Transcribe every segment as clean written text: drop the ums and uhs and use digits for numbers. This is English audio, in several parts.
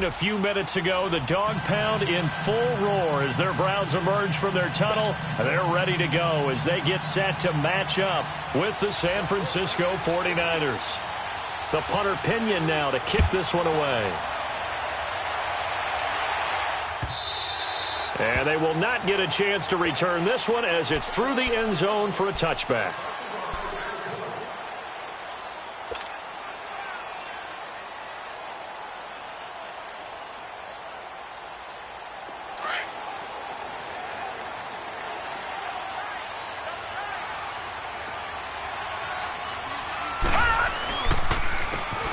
a few minutes ago. The dog pound in full roar as their Browns emerge from their tunnel. They're ready to go as they get set to match up with the San Francisco 49ers. The punter Pinion now to kick this one away. And they will not get a chance to return this one as it's through the end zone for a touchback.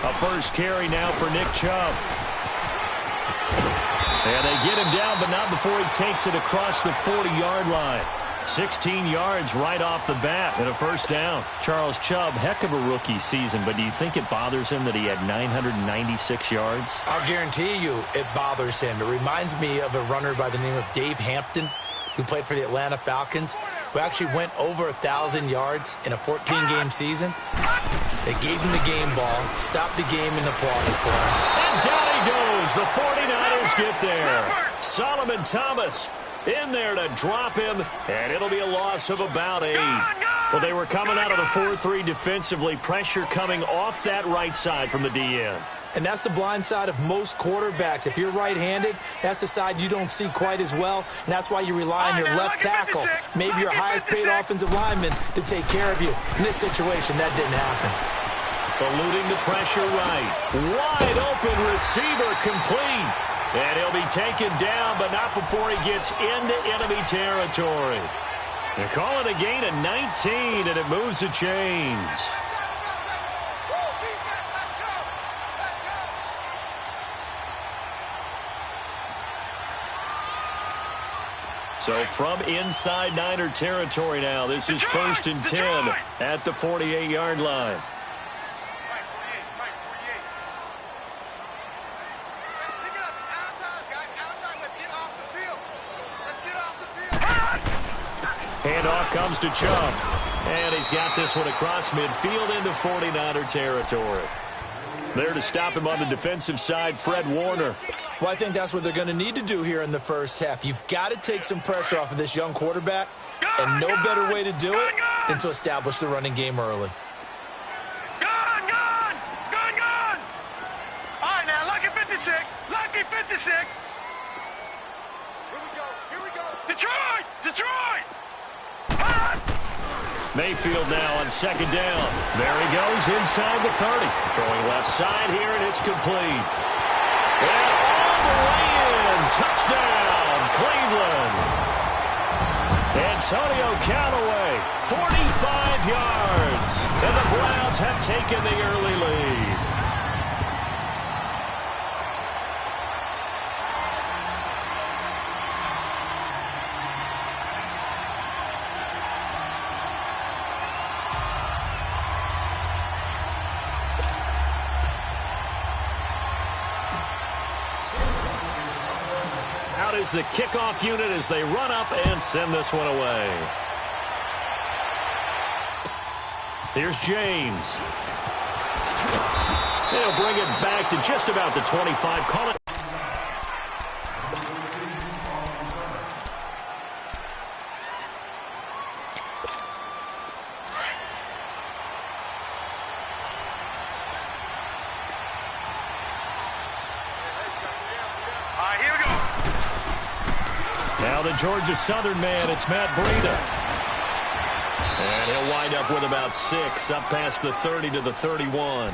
A first carry now for Nick Chubb. And they get him down, but not before he takes it across the 40-yard line. 16 yards right off the bat and a first down. Charles Chubb, heck of a rookie season, but do you think it bothers him that he had 996 yards? I'll guarantee you it bothers him. It reminds me of a runner by the name of Dave Hampton, who played for the Atlanta Falcons, who actually went over 1,000 yards in a 14-game season. They gave him the game ball, stopped the game, and applauded for him. And down he goes. The 49ers get there. Solomon Thomas in there to drop him, and it'll be a loss of about 8. Well, they were coming out of the 4-3 defensively. Pressure coming off that right side from the DN. And that's the blind side of most quarterbacks. If you're right-handed, that's the side you don't see quite as well, and that's why you rely on your left tackle, maybe your highest-paid offensive lineman, to take care of you. In this situation, that didn't happen. Eluding the pressure right. Wide open receiver complete. And he'll be taken down, but not before he gets into enemy territory. They call it a gain of 19, and it moves the chains. So from inside Niner territory now, this is 1st and 10 at the 48-yard line. Handoff comes to Chubb. And he's got this one across midfield into 49er territory. There to stop him on the defensive side, Fred Warner. Well, I think that's what they're going to need to do here in the first half. You've got to take some pressure off of this young quarterback, and no better way to do it than to establish the running game early. Gone! All right, now, lucky 56. Lucky 56. Here we go. Detroit! Mayfield now on 2nd down. There he goes inside the 30. Throwing left side here, and it's complete. And all the way in. Touchdown, Cleveland. Antonio Callaway, 45 yards. And the Browns have taken the early lead. Is the kickoff unit as they run up and send this one away. Here's James. They'll bring it back to just about the 25. Call it. The Georgia Southern man, it's Matt Breida. And he'll wind up with about 6, up past the 30 to the 31.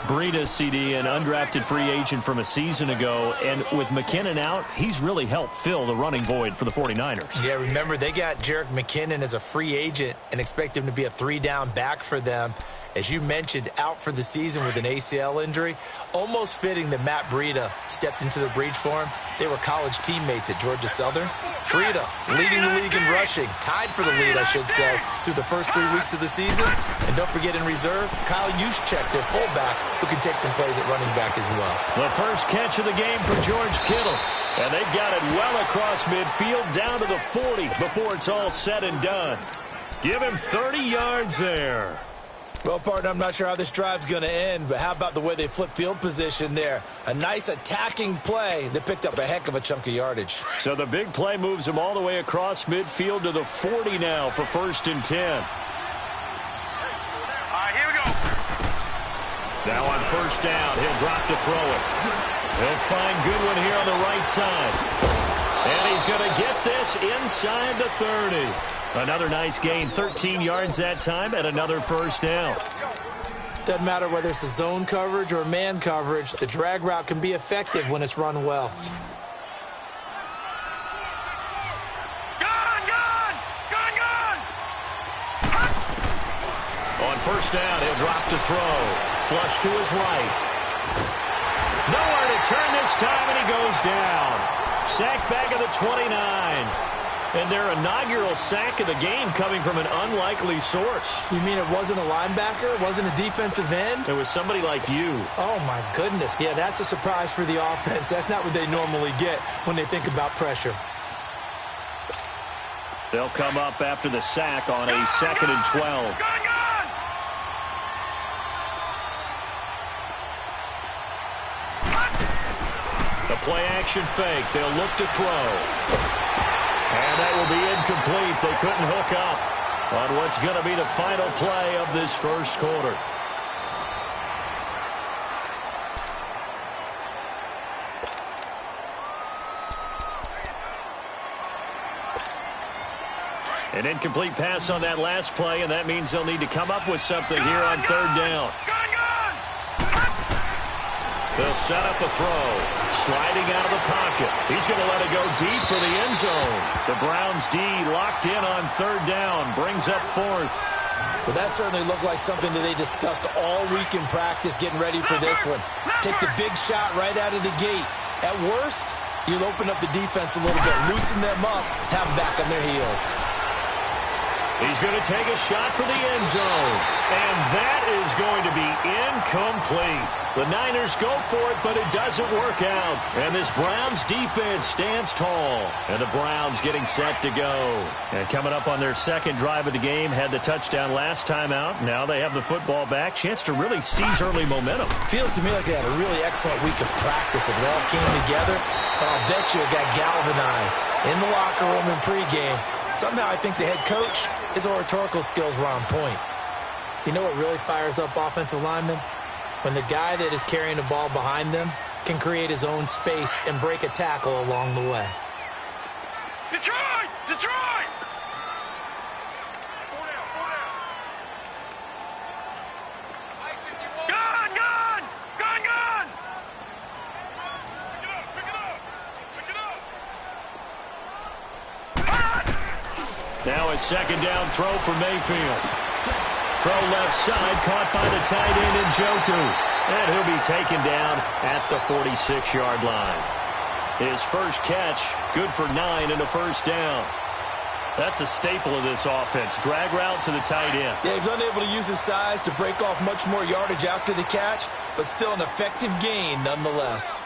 Breida, CD, an undrafted free agent from a season ago. And with McKinnon out, he's really helped fill the running void for the 49ers. Yeah, remember, they got Jerick McKinnon as a free agent and expect him to be a 3-down back for them. As you mentioned, out for the season with an ACL injury. Almost fitting that Matt Breida stepped into the breach for him. They were college teammates at Georgia Southern. Breida leading the league in rushing, tied for the lead, I should say, through the first 3 weeks of the season. And don't forget in reserve, Kyle Juszczyk, their fullback, who can take some plays at running back as well. The first catch of the game for George Kittle. And they've got it well across midfield down to the 40 before it's all said and done. Give him 30 yards there. Well, partner, I'm not sure how this drive's going to end, but how about the way they flip field position there? A nice attacking play that picked up a heck of a chunk of yardage. So the big play moves him all the way across midfield to the 40 now for 1st and 10. All right, here we go. Now on 1st down, he'll drop to throw it. He'll find Goodwin here on the right side. And he's going to get this inside the 30. Another nice gain, 13 yards that time, and another 1st down. Doesn't matter whether it's a zone coverage or man coverage, the drag route can be effective when it's run well. Gun, gun! Gun, gun! On 1st down, he'll drop to throw. Flush to his right. Nowhere to turn this time, and he goes down. Sacked back at the 29. And their inaugural sack of the game coming from an unlikely source. You mean it wasn't a linebacker? It wasn't a defensive end? It was somebody like you. Oh, my goodness. Yeah, that's a surprise for the offense. That's not what they normally get when they think about pressure. They'll come up after the sack on a 2nd and 12. Gun, gun! The play action fake. They'll look to throw. And that will be incomplete. They couldn't hook up on what's going to be the final play of this 1st quarter. An incomplete pass on that last play, and that means they'll need to come up with something here on 3rd down. They'll set up a throw. Sliding out of the pocket. He's going to let it go deep for the end zone. The Browns' D locked in on 3rd down. Brings up 4th. Well, that certainly looked like something that they discussed all week in practice getting ready for this one. Take the big shot right out of the gate. At worst, you'll open up the defense a little bit, loosen them up, have them back on their heels. He's going to take a shot for the end zone. And that is going to be incomplete. The Niners go for it, but it doesn't work out. And this Browns defense stands tall. And the Browns getting set to go. And coming up on their 2nd drive of the game, had the touchdown last time out. Now they have the football back. Chance to really seize early momentum. Feels to me like they had a really excellent week of practice. It all came together. But I'll bet you it got galvanized in the locker room in pregame. Somehow I think the head coach, his oratorical skills were on point. You know what really fires up offensive linemen? When the guy that is carrying the ball behind them can create his own space and break a tackle along the way. Detroit! Detroit! Gun, gun! Gun, gun! Pick it up! Pick it up! Pick it up! Now a 2nd down throw for Mayfield. Throw left side, caught by the tight end in Njoku. And he'll be taken down at the 46-yard line. His first catch, good for 9 and a 1st down. That's a staple of this offense. Drag route to the tight end. Yeah, he's unable to use his size to break off much more yardage after the catch, but still an effective gain nonetheless.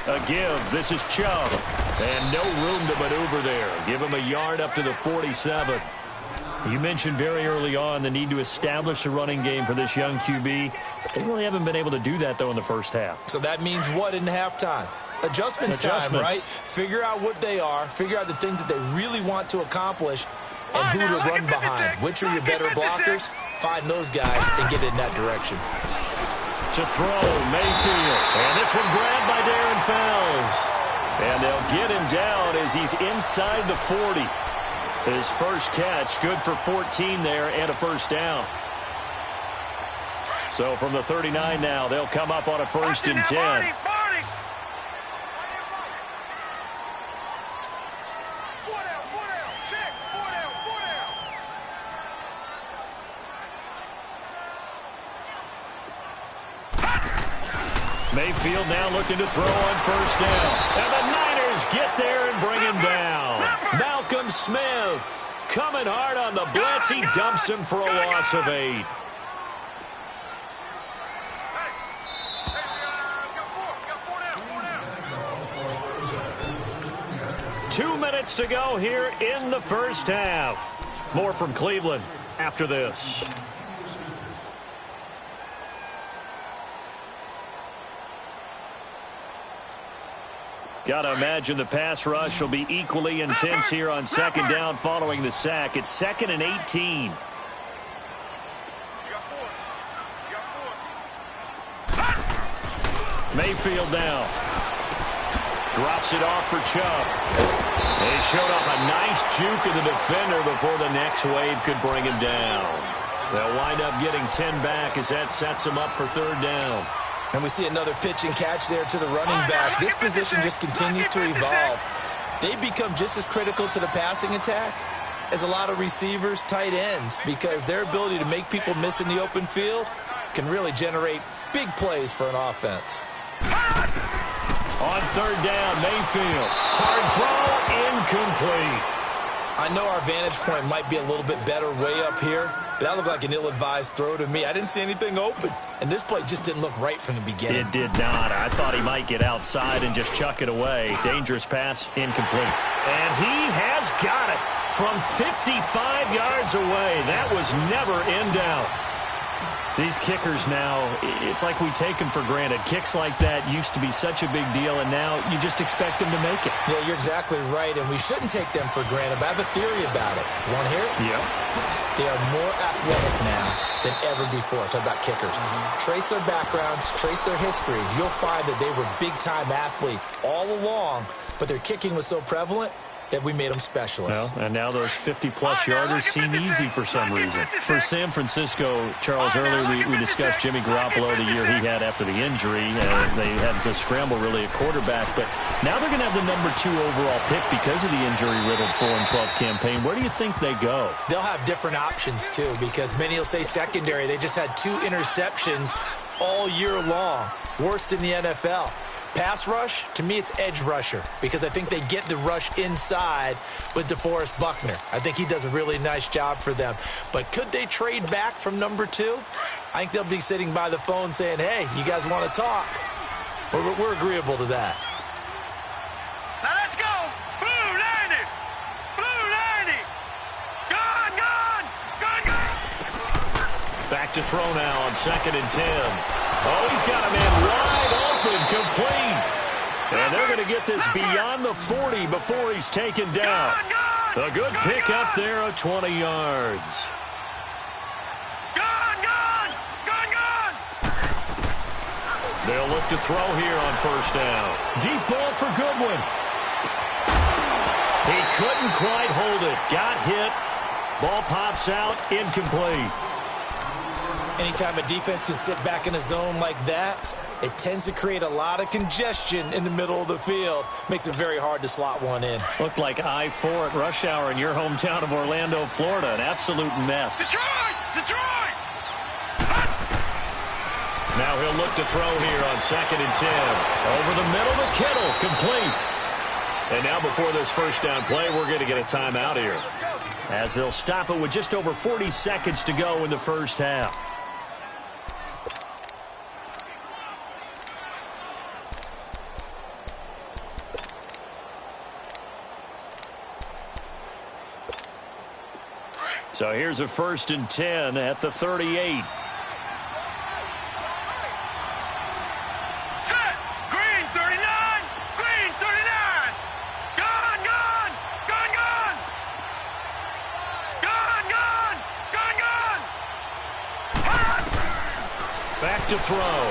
A give. This is Chubb. And no room to maneuver there. Give him a yard up to the 47. You mentioned very early on the need to establish a running game for this young QB. They really haven't been able to do that, though, in the 1st half. So that means what in halftime? Adjustments time, right? Figure out what they are. Figure out the things that they really want to accomplish and who to run behind. Which are your better blockers? Find those guys and get in that direction. To throw, Mayfield. And this one grabbed by Darren Fells. And they'll get him down as he's inside the 40. His first catch, good for 14 there and a 1st down. So from the 39 now, they'll come up on a 1st and 10. Mayfield now looking to throw on 1st down. And the Niners get there and bring him down. Malcolm Smith coming hard on the blitz. He dumps him for a loss of 8. 2 minutes to go here in the first half. More from Cleveland after this. Got to imagine the pass rush will be equally intense here on second down following the sack. It's 2nd and 18. Mayfield now. Drops it off for Chubb. They showed off a nice juke of the defender before the next wave could bring him down. They'll wind up getting 10 back as that sets them up for 3rd down. And we see another pitch and catch there to the running back. This position just continues to evolve. They become just as critical to the passing attack as a lot of receivers, tight ends, because their ability to make people miss in the open field can really generate big plays for an offense. On 3rd down, Mayfield. Hard throw, incomplete. I know our vantage point might be a little bit better way up here, but that looked like an ill-advised throw to me. I didn't see anything open, and this play just didn't look right from the beginning. It did not. I thought he might get outside and just chuck it away. Dangerous pass, incomplete. And he has got it from 55 yards away. That was never in doubt. These kickers now, it's like we take them for granted. Kicks like that used to be such a big deal, and now you just expect them to make it. Yeah, you're exactly right, and we shouldn't take them for granted, but I have a theory about it. You want to hear it? Yeah. They are more athletic now than ever before. Talk about kickers. Trace their backgrounds, trace their histories. You'll find that they were big-time athletes all along, but their kicking was so prevalent that we made them specialists. Well, and now those 50-plus yarders seem easy for some reason. For San Francisco, Charles, earlier we discussed Jimmy Garoppolo, the year he had after the injury. They had to scramble really at quarterback, but now they're going to have the number 2 overall pick because of the injury-riddled 4-12 campaign. Where do you think they go? They'll have different options, too, because many will say secondary. They just had 2 interceptions all year long. Worst in the NFL. Pass rush, to me, it's edge rusher because I think they get the rush inside with DeForest Buckner. I think he does a really nice job for them. But could they trade back from number 2? I think they'll be sitting by the phone saying, hey, you guys want to talk? We're agreeable to that. Now let's go. Blue 90. Blue 90. Gone, gone. Gone, gone. Back to throw now on 2nd and 10. Oh, he's got a man wide open, complete. And they're going to get this beyond the 40 before he's taken down. A good pick up there of 20 yards. They'll look to throw here on 1st down. Deep ball for Goodwin. He couldn't quite hold it. Got hit. Ball pops out, incomplete. Anytime a defense can sit back in a zone like that, it tends to create a lot of congestion in the middle of the field. Makes it very hard to slot one in. Looked like I-4 at rush hour in your hometown of Orlando, Florida. An absolute mess. Detroit! Detroit! Now he'll look to throw here on 2nd and 10. Over the middle to Kittle, complete. And now before this 1st down play, we're going to get a timeout here, as they'll stop it with just over 40 seconds to go in the first half. So here's a 1st and 10 at the 38. Set! Green 39! Green 39! Gone, gone! Gone, gone! Gone, gone! Gone, gone! Back to throw.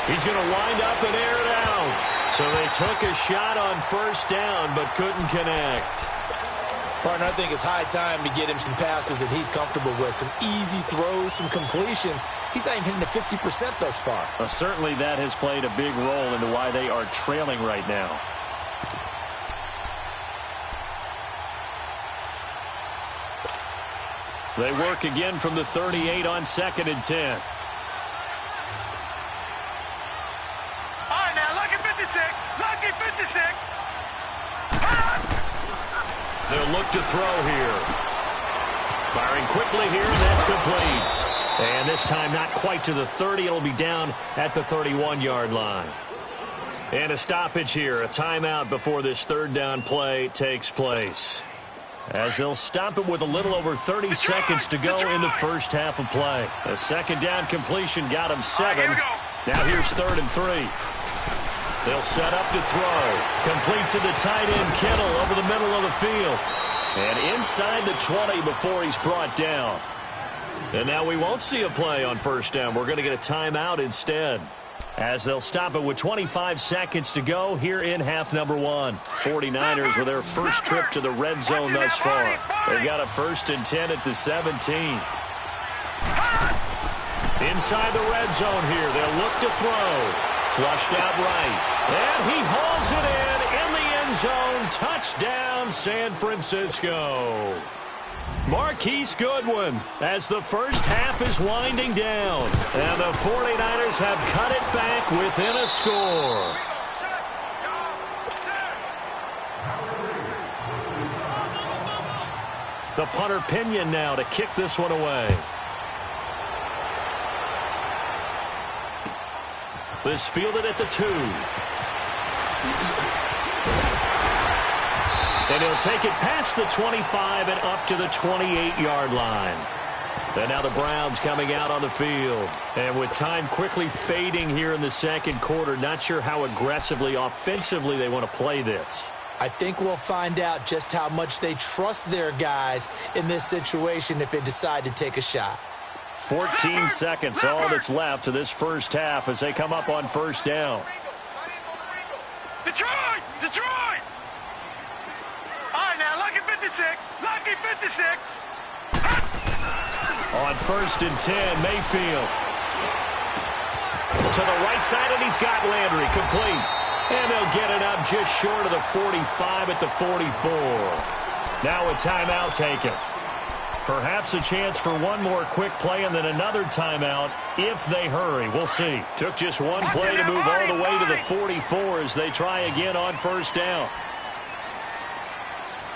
He's going to wind up and air it out. So they took a shot on 1st down but couldn't connect. Partner, I think it's high time to get him some passes that he's comfortable with. Some easy throws, some completions. He's not even hitting the 50% thus far. Well, certainly that has played a big role into why they are trailing right now. They work again from the 38 on 2nd and 10. All right, now, lucky 56. Lucky 56. They'll look to throw here. Firing quickly here, and that's complete. And this time not quite to the 30. It'll be down at the 31-yard line. And a stoppage here, a timeout before this third down play takes place. As they'll stop it with a little over 30 seconds to go in the first half of play. A second down completion got him 7. Now here's 3rd and 3. They'll set up to throw. Complete to the tight end, Kittle, over the middle of the field. And inside the 20 before he's brought down. And now we won't see a play on first down. We're going to get a timeout instead. As they'll stop it with 25 seconds to go here in half number 1. 49ers with their first trip to the red zone thus far. They've got a 1st and 10 at the 17. Inside the red zone here. They'll look to throw. Flushed out right. And he hauls it in the end zone. Touchdown, San Francisco. Marquise Goodwin as the first half is winding down. And the 49ers have cut it back within a score. The punter Pinion now to kick this one away. This fielded at the 2. And he'll take it past the 25 and up to the 28-yard line. And now the Browns coming out on the field. And with time quickly fading here in the second quarter, not sure how aggressively, offensively they want to play this. I think we'll find out just how much they trust their guys in this situation if they decide to take a shot. 14 seconds, all that's left to this first half as they come up on first down. Detroit! Detroit! All right, now, lucky 56. Lucky 56. On 1st and 10, Mayfield. To the right side, and he's got Landry complete. And they'll get it up just short of the 45 at the 44. Now a timeout taken. Perhaps a chance for one more quick play and then another timeout if they hurry. We'll see. Took just one play to move all the way to the 44 as they try again on first down.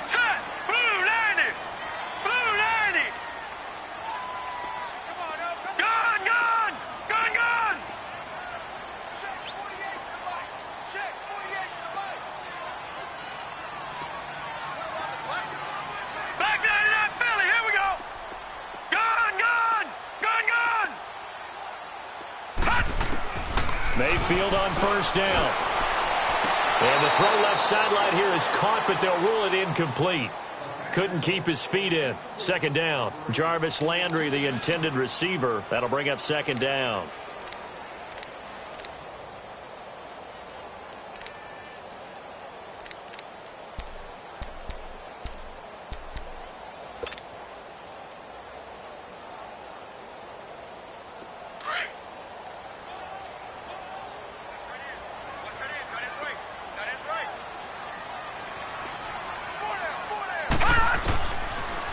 Set! Blue 90! Blue 90! Gun! Gun! Gun! Gun! Check 48 to the right. Check 48 to the right. Back 99 Philly. Here we go. Gun! Gun! Gun! Gun! Hot! Mayfield on first down. And the throw left sideline here is caught, but they'll rule it incomplete. Couldn't keep his feet in. Second down. Jarvis Landry, the intended receiver. That'll bring up second down.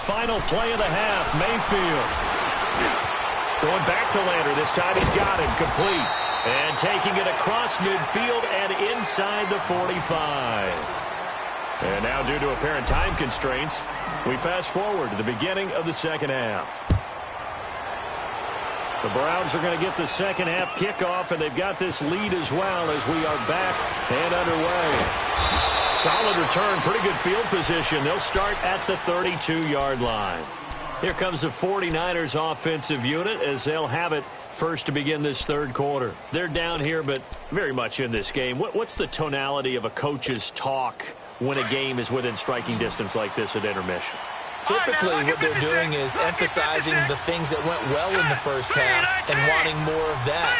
Final play of the half, Mayfield. Going back to Landry. This time he's got him complete. And taking it across midfield and inside the 45. And now due to apparent time constraints, we fast forward to the beginning of the second half. The Browns are going to get the second half kickoff, and they've got this lead as well as we are back and underway. Solid return, pretty good field position. They'll start at the 32-yard line. Here comes the 49ers offensive unit as they'll have it first to begin this third quarter. They're down here, but very much in this game. What's the tonality of a coach's talk when a game is within striking distance like this at intermission? Typically, what they're doing is emphasizing the things that went well in the first half and wanting more of that.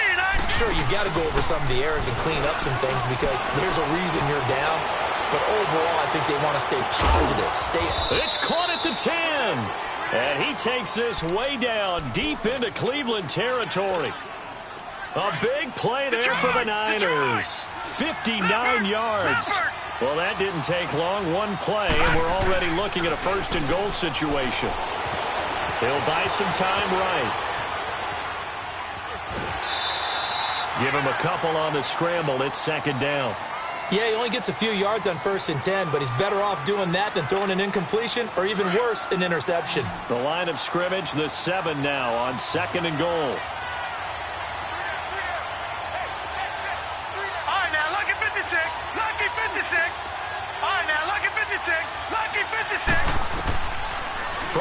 Sure, you've got to go over some of the errors and clean up some things because there's a reason you're down. But overall, I think they want to stay positive. It's caught at the 10. And he takes this way down deep into Cleveland territory. A big play there for the Niners. 59 yards. Well, that didn't take long. One play, and we're already looking at a first and goal situation. They'll buy some time right. Give him a couple on the scramble. It's second down. Yeah, he only gets a few yards on 1st and 10, but he's better off doing that than throwing an incompletion or even worse, an interception. The line of scrimmage, the 7 now on second and goal. All right, now, look at 56.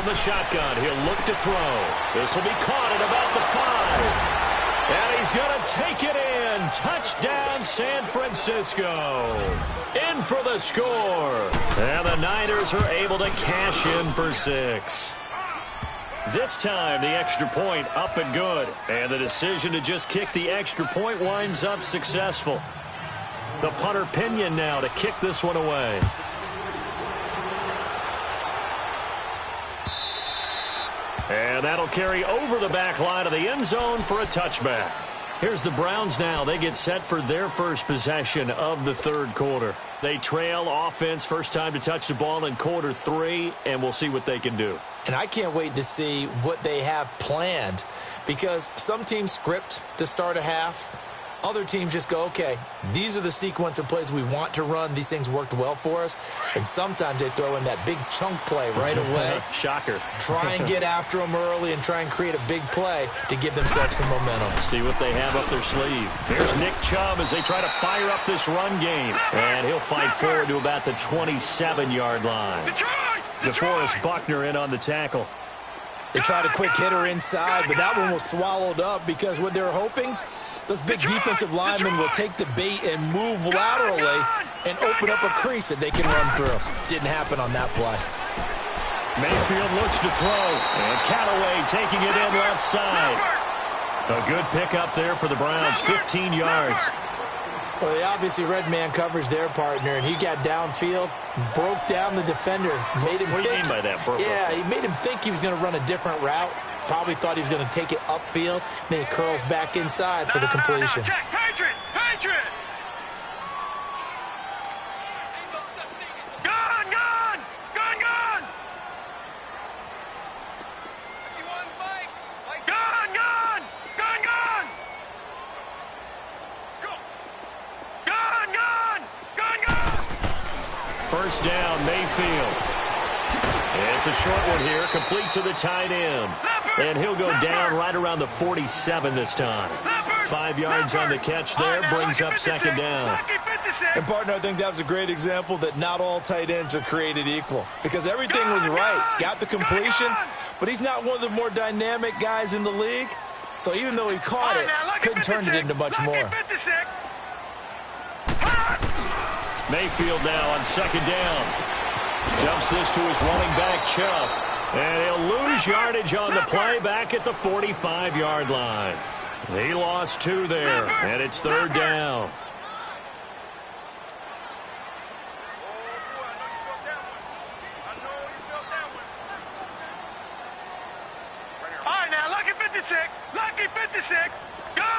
the shotgun. He'll look to throw. This will be caught at about the 5. And he's going to take it in. Touchdown, San Francisco. In for the score. And the Niners are able to cash in for 6. This time, the extra point up and good. And the decision to just kick the extra point winds up successful. The punter Pinion now to kick this one away. And that'll carry over the back line of the end zone for a touchback. Here's the Browns now. They get set for their first possession of the third quarter. They trail offense first time to touch the ball in quarter 3, and we'll see what they can do. And I can't wait to see what they have planned, because some teams script to start a half. Other teams just go, okay, these are the sequence of plays we want to run. These things worked well for us. And sometimes they throw in that big chunk play right away. Shocker. Try and get after them early and try and create a big play to give themselves some momentum. See what they have up their sleeve. Here's Nick Chubb as they try to fire up this run game. And he'll fight forward to about the 27-yard line. DeForest Buckner in on the tackle. They tried a quick hitter inside, but that one was swallowed up because what they're hoping, those big defensive linemen will take the bait and move laterally and open up a crease that they can run through. Didn't happen on that play. Mayfield looks to throw, and Callaway taking it in left side. A good pickup there for the Browns, 15 yards. Well, they obviously red man coverage their partner, and he got downfield, broke down the defender, made him think. What do you mean by that, bro? Yeah, he made him think he was going to run a different route. Probably thought he was going to take it upfield. Then he curls back inside for the completion. Check, Patriot! Gun! First down, Mayfield. It's a short one here, complete to the tight end. And he'll go down right around the 47 this time. 5 yards on the catch there, brings up second down. And, partner, I think that was a great example that not all tight ends are created equal. Because everything was right. Got the completion, but he's not one of the more dynamic guys in the league. So even though he caught it, couldn't turn it into much more. Mayfield now on second down. Dumps this to his running back, Chubb. And he'll lose yardage on the play back at the 45-yard line. He lost 2 there, and it's third down. All right, now, lucky 56. Lucky 56. Gun!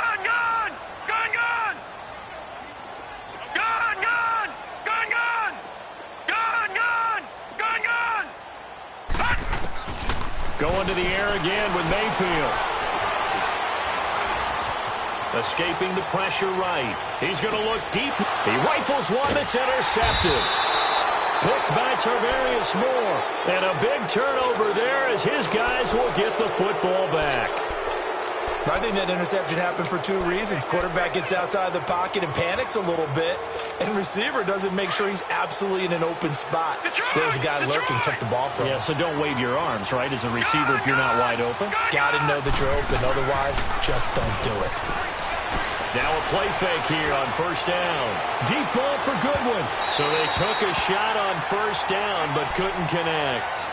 Going to the air again with Mayfield. Escaping the pressure right. He's going to look deep. He rifles one that's intercepted. Picked by Tarvarius Moore. And a big turnover there as his guys will get the football back. I think that interception happened for 2 reasons. Quarterback gets outside the pocket and panics a little bit. And receiver doesn't make sure he's absolutely in an open spot. So there's a guy lurking, took the ball from him. Yeah, so don't wave your arms, right, as a receiver if you're not wide open. Got to know that you're open. Otherwise, just don't do it. Now a play fake here on first down. Deep ball for Goodwin. So they took a shot on first down but couldn't connect.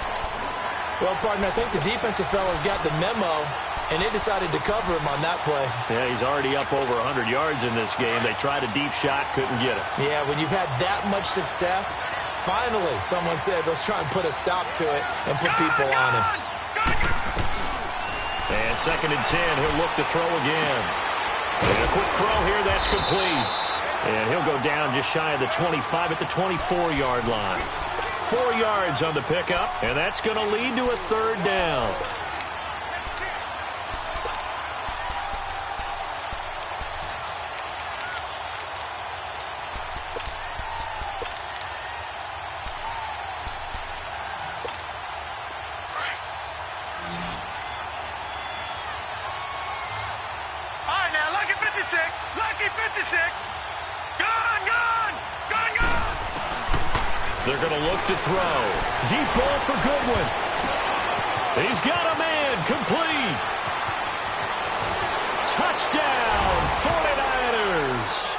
Well, partner, I think the defensive fellas got the memo, and they decided to cover him on that play. Yeah, he's already up over 100 yards in this game. They tried a deep shot, couldn't get it. Yeah, when you've had that much success, finally someone said, let's try and put a stop to it and put people on him. And second and 10, he'll look to throw again. And a quick throw here, that's complete. And he'll go down just shy of the 25 at the 24-yard line. 4 yards on the pickup, and that's going to lead to a third down. Lucky 56. Gun! They're going to look to throw. Deep ball for Goodwin. He's got a man, complete. Touchdown, 49ers.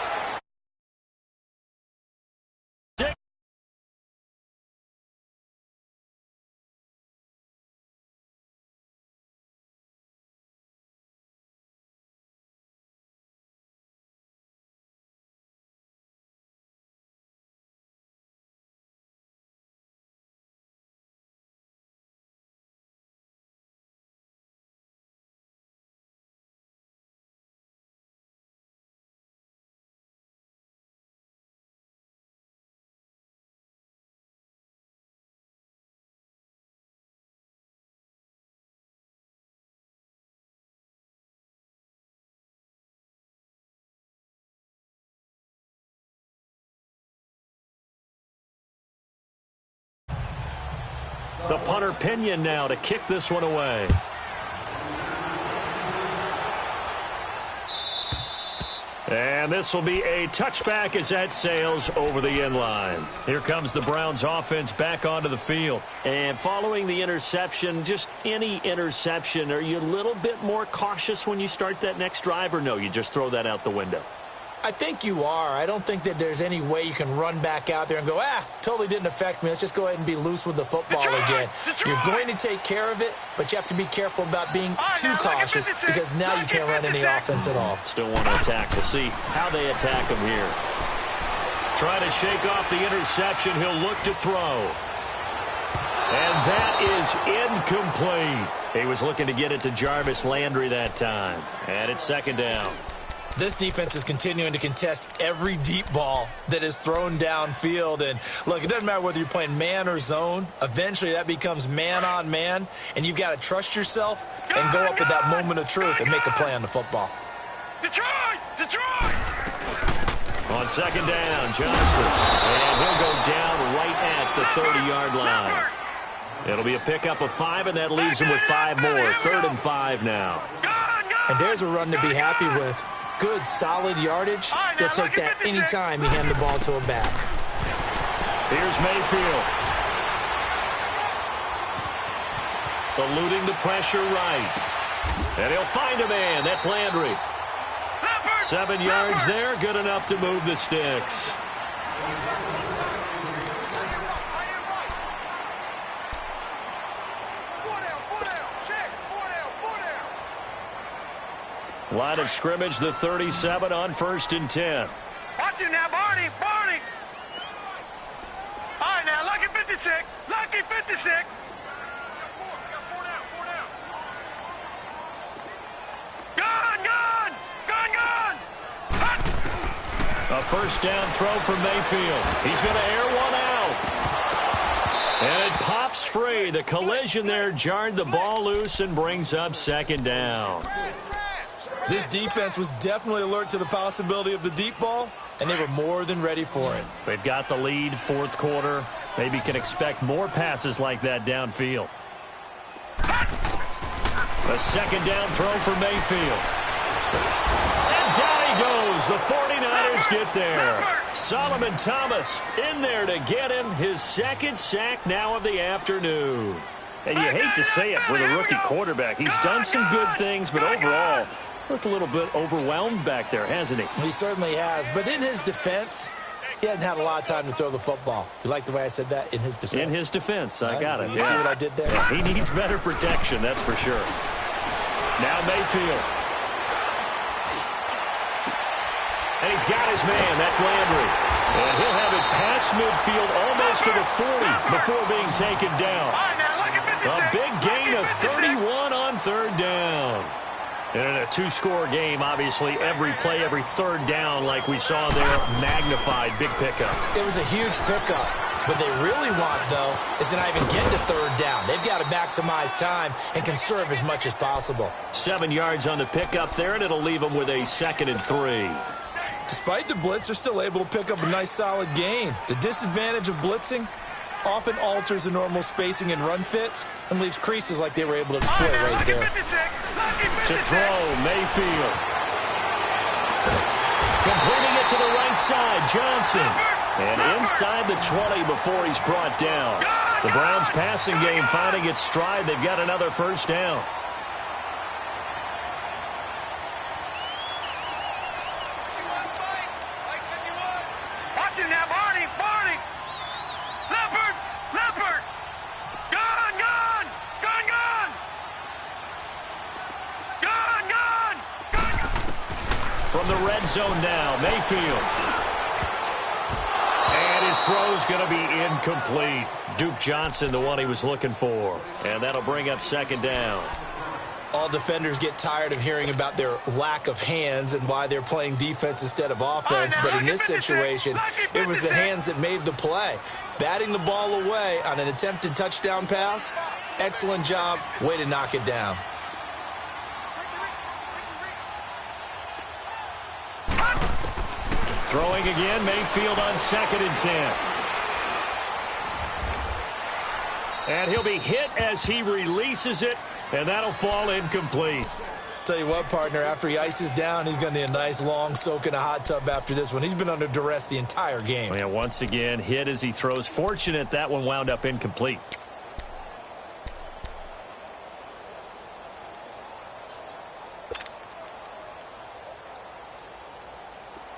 The punter Pinion now to kick this one away. And this will be a touchback as that sails over the end line. Here comes the Browns offense back onto the field. And following the interception, just any interception, are you a little bit more cautious when you start that next drive, or no, you just throw that out the window? I think you are. I don't think that there's any way you can run back out there and go, totally didn't affect me. Let's just go ahead and be loose with the football again. You're going to take care of it, but you have to be careful about being too cautious because now you can't run any offense at all. Still want to attack. We'll see how they attack him here. Trying to shake off the interception. He'll look to throw. And that is incomplete. He was looking to get it to Jarvis Landry that time. And it's second down. This defense is continuing to contest every deep ball that is thrown downfield. And, look, it doesn't matter whether you're playing man or zone. Eventually, that becomes man-on-man, and you've got to trust yourself and go up at that moment of truth and make a play on the football. Detroit! Detroit! On second down, Johnson. And he'll go down right at the 30-yard line. It'll be a pickup of 5, and that leaves him with 5 more. 3rd and 5 now. And there's a run to be happy with. Good, solid yardage. He'll take that any time you hand the ball to him back. Here's Mayfield. Eluding the pressure right. And he'll find a man. That's Landry. 7 yards there. Good enough to move the sticks. Line of scrimmage, the 37 on 1st and 10. Watch him now, Barney. Barney. All right, now, lucky 56. Lucky 56. Gun, gun. Gun, gun. A first down throw for Mayfield. He's going to air one out. And it pops free. The collision there jarred the ball loose and brings up second down. This defense was definitely alert to the possibility of the deep ball, and they were more than ready for it. They've got the lead, 4th quarter. Maybe can expect more passes like that downfield. A second down throw for Mayfield. And down he goes. The 49ers get there. Solomon Thomas in there to get him his 2nd sack now of the afternoon. And you hate to say it with a rookie quarterback. He's done some good things, but overall, looked a little bit overwhelmed back there, hasn't he? He certainly has. But in his defense, he hasn't had a lot of time to throw the football. You like the way I said that? In his defense. In his defense. I got it. You see what I did there? Yeah, he needs better protection, that's for sure. Now Mayfield. And he's got his man. That's Landry. And he'll have it past midfield almost to the 40 before being taken down. A big gain of 31 on 3rd down. And in a 2-score game, obviously, every play, every 3rd down, like we saw there, magnified, big pickup. It was a huge pickup. What they really want, though, is to not even get to 3rd down. They've got to maximize time and conserve as much as possible. 7 yards on the pickup there, and it'll leave them with a 2nd and 3. Despite the blitz, they're still able to pick up a nice, solid gain. The disadvantage of blitzing often alters the normal spacing and run fits and leaves creases like they were able to exploit right there. To throw, Mayfield. Completing it to the right side, Johnson. And inside the 20 before he's brought down. The Browns passing game finding its stride. They've got another first down. Watch him now, Barney. Leopard. Gun. From the red zone now, Mayfield. And his throw's going to be incomplete. Duke Johnson, the one he was looking for. And that'll bring up second down. All defenders get tired of hearing about their lack of hands and why they're playing defense instead of offense. But in this situation, it was the hands that made the play. Batting the ball away on an attempted touchdown pass. Excellent job. Way to knock it down. Throwing again, Mayfield on 2nd and 10. And he'll be hit as he releases it, and that'll fall incomplete. Tell you what, partner, after he ices down, he's going to need a nice long soak in a hot tub after this one. He's been under duress the entire game. Yeah, once again, hit as he throws. Fortunate that one wound up incomplete.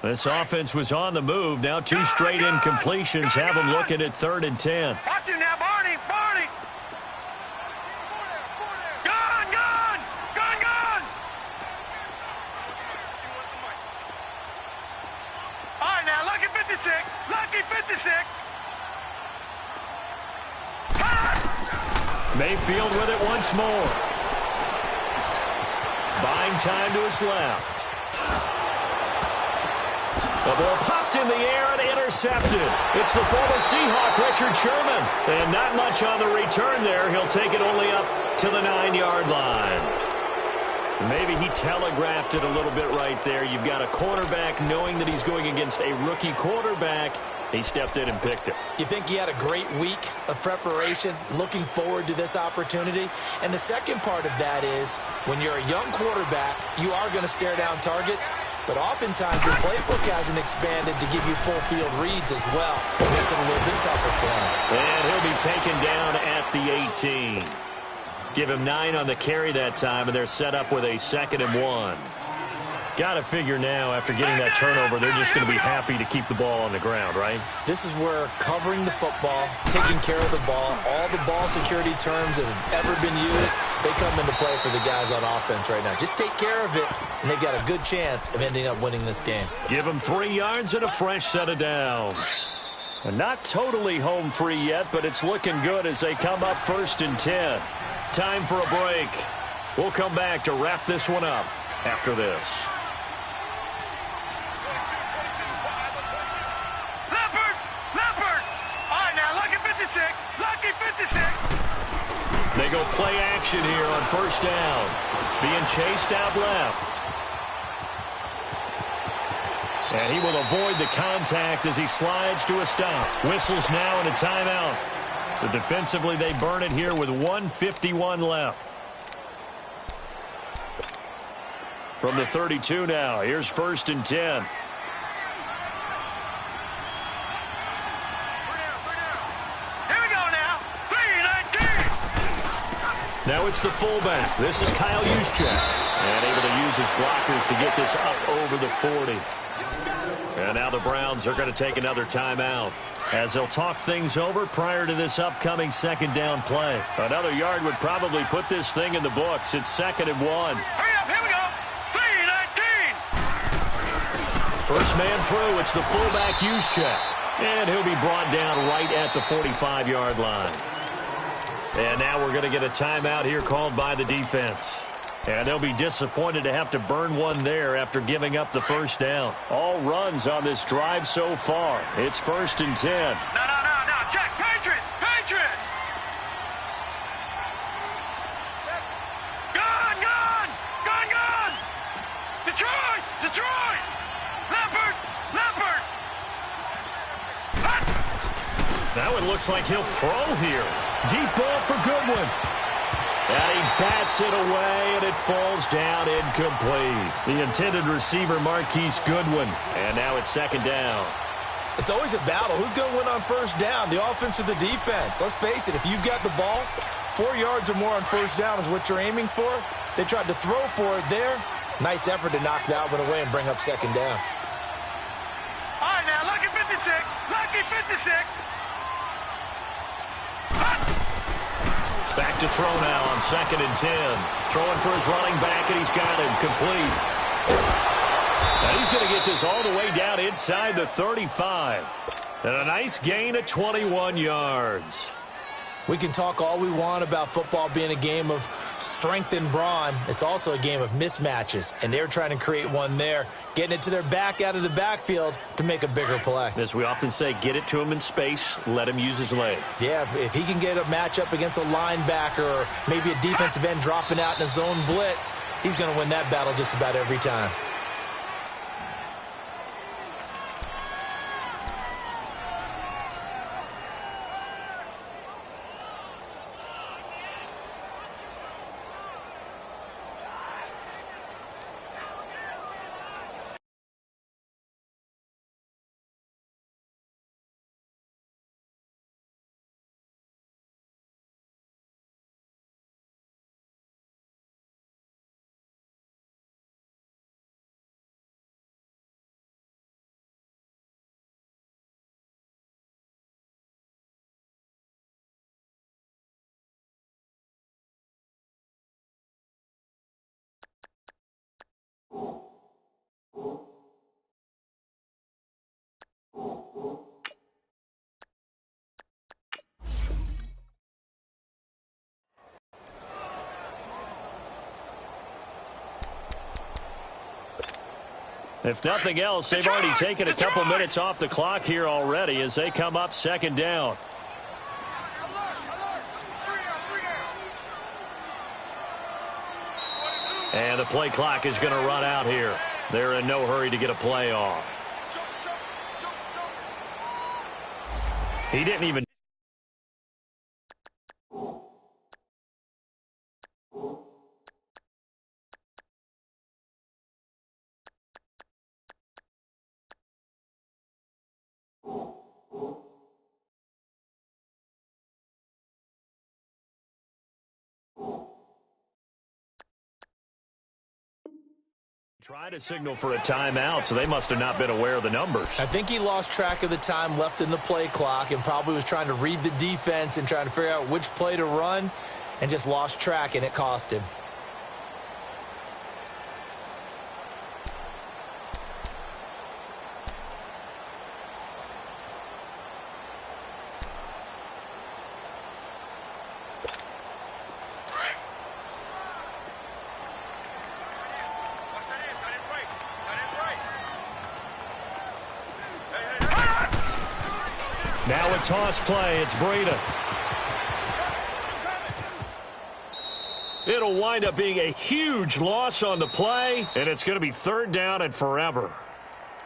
This offense was on the move. Now 2 straight incompletions have them looking at 3rd and 10. Watch him now, Barney. Gun. All right, now, lucky 56. Mayfield with it once more. Buying time to his left. The ball popped in the air and intercepted. It's the former Seahawk, Richard Sherman. And not much on the return there. He'll take it only up to the 9-yard line. Maybe he telegraphed it a little bit right there. You've got a quarterback knowing that he's going against a rookie quarterback. He stepped in and picked it. You think he had a great week of preparation, looking forward to this opportunity? And the second part of that is, when you're a young quarterback, you are going to stare down targets. But oftentimes your playbook hasn't expanded to give you full field reads as well. It makes it a little bit tougher for him. And he'll be taken down at the 18. Give him 9 on the carry that time, and they're set up with a 2nd and 1. Got to figure now, after getting that turnover, they're just going to be happy to keep the ball on the ground, right? This is where covering the football, taking care of the ball, all the ball security terms that have ever been used, they come into play for the guys on offense right now. Just take care of it, and they've got a good chance of ending up winning this game. Give them 3 yards and a fresh set of downs. And not totally home free yet, but it's looking good as they come up 1st and 10. Time for a break. We'll come back to wrap this one up after this. They go play action here on 1st down. Being chased out left. And he will avoid the contact as he slides to a stop. Whistles now and a timeout. So defensively they burn it here with 1:51 left. From the 32 now, here's 1st and 10. Now it's the fullback. This is Kyle Juszczyk. And able to use his blockers to get this up over the 40. And now the Browns are going to take another timeout as they'll talk things over prior to this upcoming 2nd down play. Another yard would probably put this thing in the books. It's 2nd and 1. Hurry up, here we go. 3-19. First man through. It's the fullback Juszczyk. And he'll be brought down right at the 45-yard line. And now we're going to get a timeout here called by the defense. And they'll be disappointed to have to burn one there after giving up the 1st down. All runs on this drive so far. It's 1st and 10. No. Check. Patriot. Gun. Detroit. Leopard. Now it looks like he'll throw here. Deep ball for Goodwin. And he bats it away, and it falls down incomplete. The intended receiver, Marquise Goodwin. And now it's 2nd down. It's always a battle. Who's going to win on first down, the offense or the defense? Let's face it, if you've got the ball, 4 yards or more on first down is what you're aiming for. They tried to throw for it there. Nice effort to knock that one away and bring up second down. All right, now, lucky 56. Lucky 56. Back to throw now on 2nd and 10. Throwing for his running back, and he's got him complete. And he's going to get this all the way down inside the 35. And a nice gain of 21 yards. We can talk all we want about football being a game of strength and brawn. It's also a game of mismatches, and they're trying to create one there, getting it to their back out of the backfield to make a bigger play. As we often say, get it to him in space, let him use his leg. Yeah, if he can get a matchup against a linebacker or maybe a defensive end dropping out in a zone blitz, he's going to win that battle just about every time. If nothing else, they've already taken a couple minutes off the clock here already as they come up 2nd down. And the play clock is going to run out here. They're in no hurry to get a play off. He didn't even... Try to signal for a timeout, so they must have not been aware of the numbers. I think he lost track of the time left in the play clock and probably was trying to read the defense and trying to figure out which play to run and just lost track, and it cost him. Now a toss play. It's Breida. It'll wind up being a huge loss on the play, and it's going to be 3rd down and forever.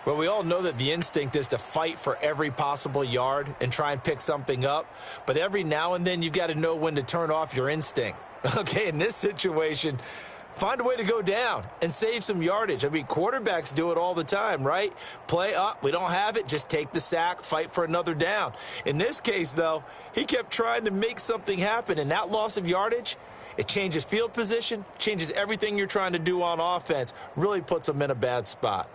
Well, we all know that the instinct is to fight for every possible yard and try and pick something up. But every now and then, you've got to know when to turn off your instinct. Okay, in this situation, find a way to go down and save some yardage. I mean, quarterbacks do it all the time, right? Play up, we don't have it, just take the sack, fight for another down. In this case, though, he kept trying to make something happen, and that loss of yardage, it changes field position, changes everything you're trying to do on offense, really puts him in a bad spot.